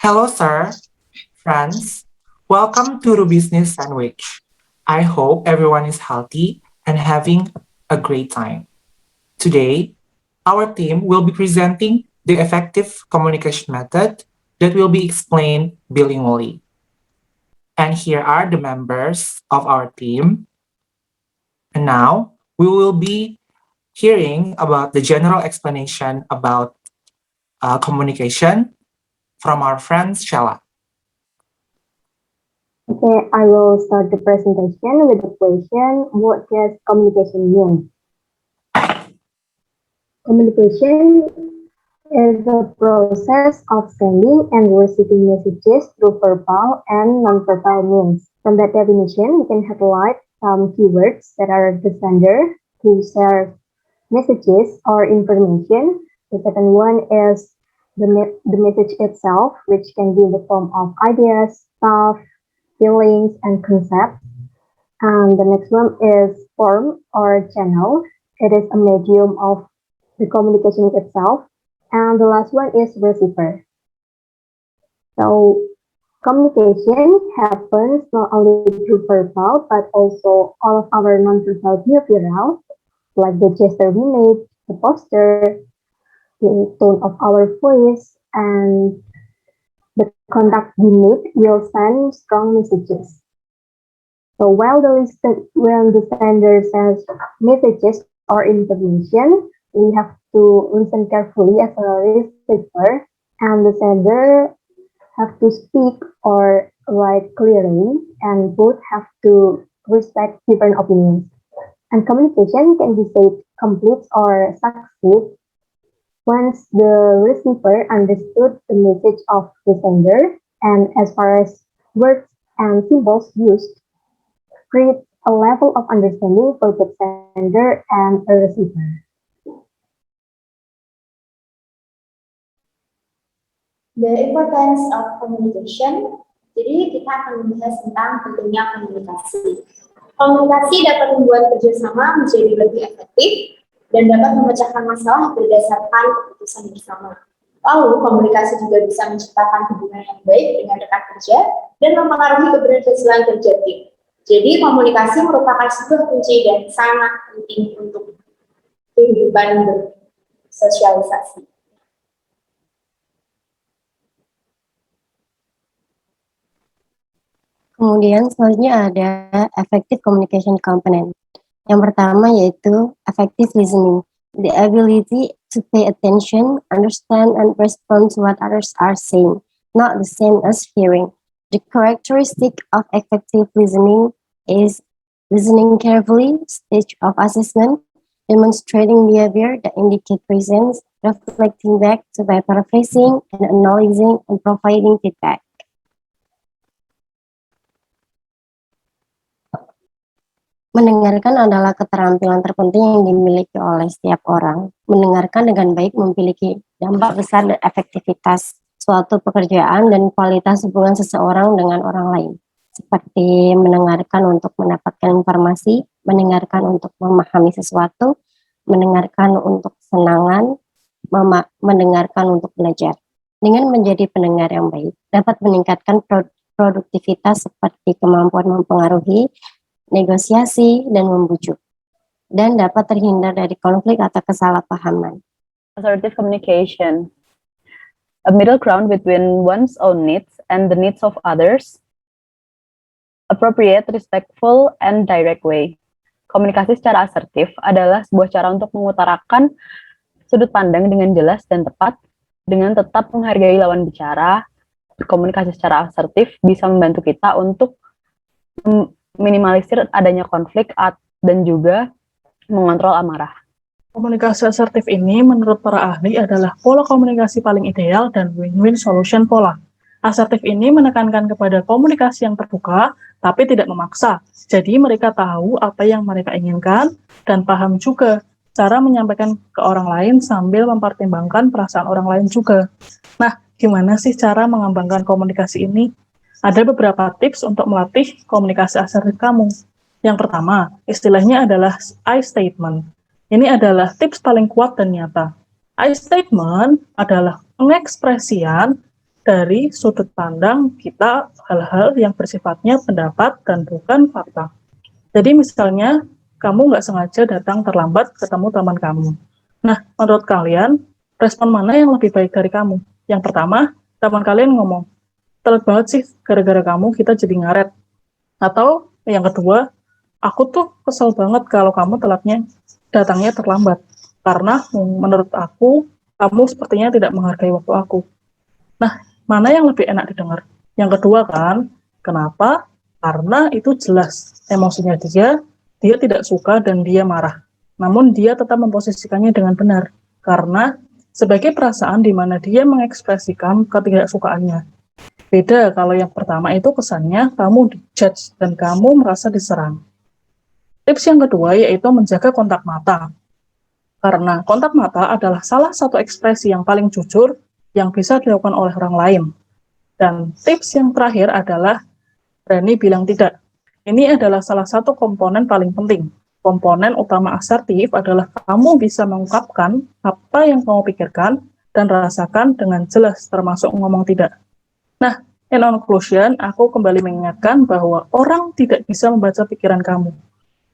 Hello, sir, friends. Welcome to the Business Sandwich. I hope everyone is healthy and having a great time. Today, our team will be presenting the effective communication method that will be explained bilingually. And here are the members of our team. And now we will be hearing about the general explanation about communication from our friend Shella. Okay, I will start the presentation with the question, what does communication mean? Communication is the process of sending and receiving messages through verbal and non-verbal means. From that definition, we can highlight some keywords that are the sender, who shares messages or information. The second one is the message itself, which can be in the form of ideas, thoughts, feelings, and concepts. And the next one is form or channel. It is a medium of the communication itself. And the last one is receiver. So communication happens not only through verbal, but also all of our non-verbal behavioral, like the gesture we make, the posture, the tone of our voice, and the contact we make will send strong messages. So when the sender sends messages or information, we have to listen carefully as a receiver, and the sender have to speak or write clearly, and both have to respect different opinions. And communication can be said complete or succeed once the receiver understood the message of the sender, and as far as words and symbols used, create a level of understanding for the sender and a receiver. The importance of communication. Jadi kita akan membahas tentang pentingnya komunikasi. Komunikasi dapat membuat kerjasama menjadi lebih efektif dan dapat memecahkan masalah berdasarkan keputusan bersama. Lalu, komunikasi juga bisa menciptakan hubungan yang baik dengan rekan kerja dan mempengaruhi keberhasilan kerja tim. Jadi, komunikasi merupakan sebuah kunci dan sangat penting untuk kehidupan bersosialisasi. Kemudian selanjutnya ada effective communication component. Yang pertama yaitu effective listening, the ability to pay attention, understand, and respond to what others are saying, not the same as hearing. The characteristic of effective listening is listening carefully, stage of assessment, demonstrating behavior that indicate presence, reflecting back to by paraphrasing, and acknowledging and providing feedback. Mendengarkan adalah keterampilan terpenting yang dimiliki oleh setiap orang. Mendengarkan dengan baik memiliki dampak besar dan efektivitas suatu pekerjaan dan kualitas hubungan seseorang dengan orang lain. Seperti mendengarkan untuk mendapatkan informasi, mendengarkan untuk memahami sesuatu, mendengarkan untuk kesenangan, mendengarkan untuk belajar. Dengan menjadi pendengar yang baik, dapat meningkatkan produktivitas seperti kemampuan mempengaruhi, negosiasi, dan membujuk, dan dapat terhindar dari konflik atau kesalahpahaman. Assertive communication, a middle ground between one's own needs and the needs of others, appropriate, respectful, and direct way. Komunikasi secara asertif adalah sebuah cara untuk mengutarakan sudut pandang dengan jelas dan tepat, dengan tetap menghargai lawan bicara. Berkomunikasi secara asertif bisa membantu kita untuk minimalisir adanya konflik dan juga mengontrol amarah. Komunikasi asertif ini menurut para ahli adalah pola komunikasi paling ideal dan win-win solution pola. Asertif ini menekankan kepada komunikasi yang terbuka tapi tidak memaksa. Jadi mereka tahu apa yang mereka inginkan dan paham juga cara menyampaikan ke orang lain sambil mempertimbangkan perasaan orang lain juga. Nah, gimana sih cara mengembangkan komunikasi ini? Ada beberapa tips untuk melatih komunikasi asertif kamu. Yang pertama, istilahnya adalah I statement. Ini adalah tips paling kuat dan nyata. I statement adalah pengekspresian dari sudut pandang kita hal-hal yang bersifatnya pendapat dan bukan fakta. Jadi misalnya, kamu nggak sengaja datang terlambat ketemu teman kamu. Nah, menurut kalian, respon mana yang lebih baik dari kamu? Yang pertama, teman kalian ngomong, telat banget sih, gara-gara kamu kita jadi ngaret. Atau yang kedua, aku tuh kesel banget kalau kamu datangnya terlambat. Karena menurut aku, kamu sepertinya tidak menghargai waktu aku. Nah, mana yang lebih enak didengar? Yang kedua kan, kenapa? Karena itu jelas emosinya dia tidak suka dan dia marah. Namun dia tetap memposisikannya dengan benar. Karena sebagai perasaan di mana dia mengekspresikan ketidaksukaannya. Beda kalau yang pertama itu kesannya kamu dijudge dan kamu merasa diserang. Tips yang kedua yaitu menjaga kontak mata. Karena kontak mata adalah salah satu ekspresi yang paling jujur yang bisa dilakukan oleh orang lain. Dan tips yang terakhir adalah berani bilang tidak. Ini adalah salah satu komponen paling penting. Komponen utama asertif adalah kamu bisa mengungkapkan apa yang kamu pikirkan dan rasakan dengan jelas, termasuk ngomong tidak. Nah, in conclusion, aku kembali mengingatkan bahwa orang tidak bisa membaca pikiran kamu.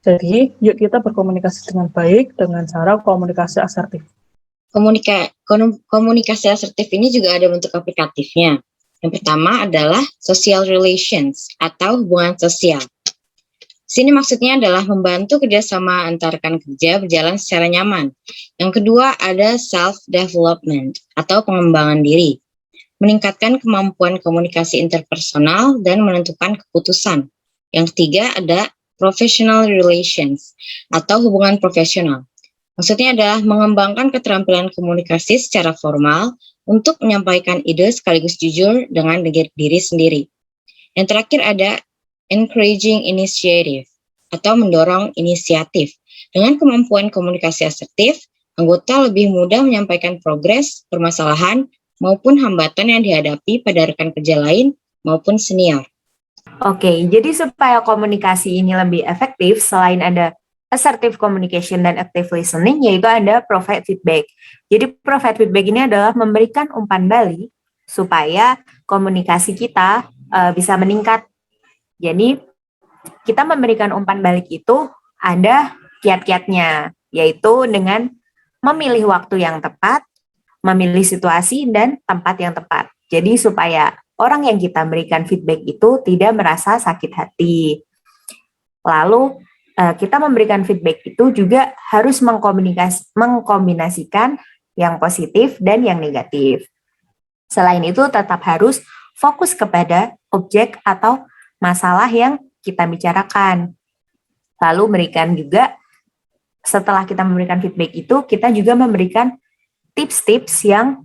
Jadi, yuk kita berkomunikasi dengan baik dengan cara komunikasi asertif. Komunikasi asertif ini juga ada bentuk aplikatifnya. Yang pertama adalah social relations atau hubungan sosial. Sini maksudnya adalah membantu kerjasama antar rekan kerja berjalan secara nyaman. Yang kedua ada self-development atau pengembangan diri. Meningkatkan kemampuan komunikasi interpersonal dan menentukan keputusan. Yang ketiga ada professional relations atau hubungan profesional. Maksudnya adalah mengembangkan keterampilan komunikasi secara formal untuk menyampaikan ide sekaligus jujur dengan diri sendiri. Yang terakhir ada encouraging initiative atau mendorong inisiatif. Dengan kemampuan komunikasi asertif, anggota lebih mudah menyampaikan progres, permasalahan, maupun hambatan yang dihadapi pada rekan kerja lain maupun senior. Oke, jadi supaya komunikasi ini lebih efektif, selain ada assertive communication dan active listening, yaitu ada provide feedback. Jadi provide feedback ini adalah memberikan umpan balik supaya komunikasi kita bisa meningkat. Jadi kita memberikan umpan balik itu ada kiat-kiatnya, yaitu dengan memilih waktu yang tepat, memilih situasi dan tempat yang tepat. Jadi supaya orang yang kita berikan feedback itu tidak merasa sakit hati. Lalu kita memberikan feedback itu juga harus mengkombinasikan yang positif dan yang negatif. Selain itu tetap harus fokus kepada objek atau masalah yang kita bicarakan. Lalu berikan juga, setelah kita memberikan feedback itu, kita juga memberikan tips-tips yang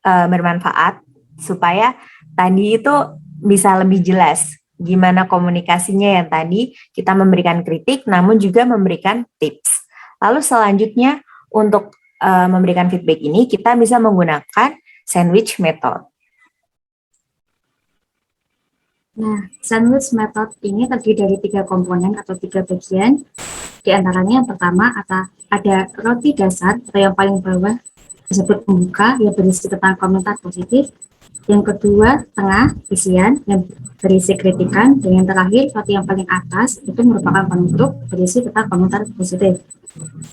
bermanfaat supaya tadi itu bisa lebih jelas gimana komunikasinya yang tadi kita memberikan kritik namun juga memberikan tips. Lalu selanjutnya untuk memberikan feedback ini kita bisa menggunakan sandwich method. Nah, sandwich method ini terdiri dari 3 komponen atau 3 bagian. Di antaranya yang pertama ada roti dasar atau yang paling bawah disebut pembuka yang berisi tentang komentar positif. Yang kedua, tengah isian yang berisi kritikan, dan yang terakhir, roti yang paling atas itu merupakan penutup berisi tentang komentar positif.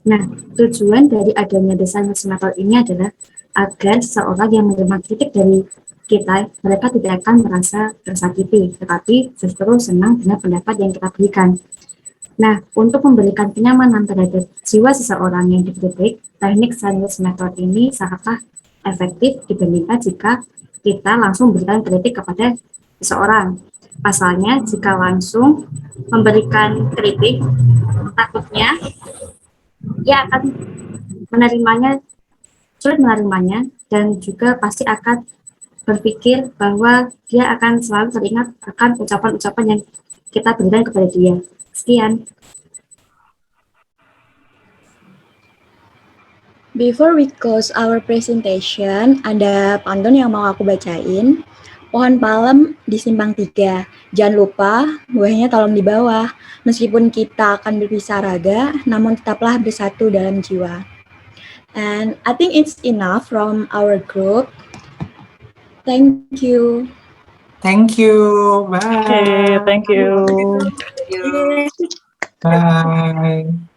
Nah, tujuan dari adanya desain method ini adalah agar seseorang yang menerima kritik dari kita, mereka tidak akan merasa tersakiti, tetapi justru senang dengan pendapat yang kita berikan. Nah, untuk memberikan kenyamanan terhadap jiwa seseorang yang dikritik, teknik sandwich method ini sangatlah efektif dibandingkan jika kita langsung memberikan kritik kepada seseorang. Pasalnya, jika langsung memberikan kritik, takutnya dia akan sulit menerimanya, dan juga pasti akan berpikir bahwa dia akan selalu teringat akan ucapan-ucapan yang kita berikan kepada dia. Sekian. Before we close our presentation, ada pantun yang mau aku bacain. Pohon palem di simpang 3. Jangan lupa, buahnya tolong di bawah. Meskipun kita akan berpisah raga, namun tetaplah bersatu dalam jiwa. And I think it's enough from our group. Thank you. Thank you. Bye. Oke, thank you. Bye.